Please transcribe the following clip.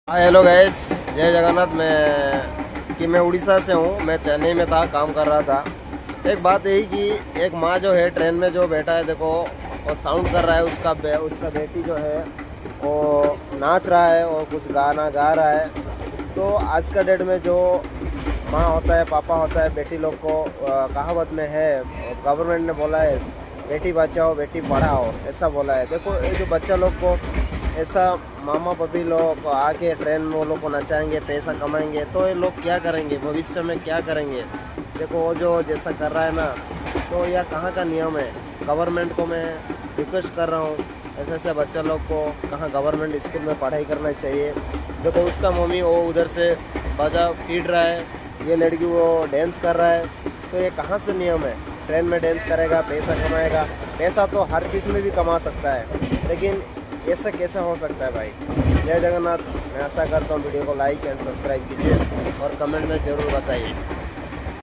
हाँ hello guys, जय जगन्नाथ। मैं उड़ीसा से हूँ। मैं चेन्नई में था, काम कर रहा था। एक बात यही कि एक माँ जो है ट्रेन में जो बैठा है, देखो वो साउंड कर रहा है। उसका बेटी जो है वो नाच रहा है और कुछ गाना गा रहा है। तो आज का डेट में जो माँ होता है, पापा होता है, बेटी लोग को कहावत में है, गवर्नमेंट ने बोला है बेटी बचाओ बेटी पढ़ाओ, ऐसा बोला है। देखो ये जो बच्चा लोग को ऐसा मामा पपी लोग आके ट्रेन में वो लोग को नचाएंगे, पैसा कमाएंगे, तो ये लोग क्या करेंगे, भविष्य में क्या करेंगे। देखो वो जो जैसा कर रहा है ना, तो यह कहाँ का नियम है। गवर्नमेंट को मैं रिक्वेस्ट कर रहा हूँ, ऐसे ऐसे बच्चा लोग को कहाँ गवर्नमेंट स्कूल में पढ़ाई करना चाहिए। देखो उसका मम्मी वो उधर से बाजा पीट रहा है, ये लड़की वो डांस कर रहा है, तो ये कहाँ से नियम है। ट्रेन में डांस करेगा, पैसा कमाएगा। पैसा तो हर चीज़ में भी कमा सकता है, लेकिन ऐसा कैसा हो सकता है भाई। जय जगन्नाथ। मैं आशा करता हूँ वीडियो को लाइक एंड सब्सक्राइब कीजिए और कमेंट में ज़रूर बताइए।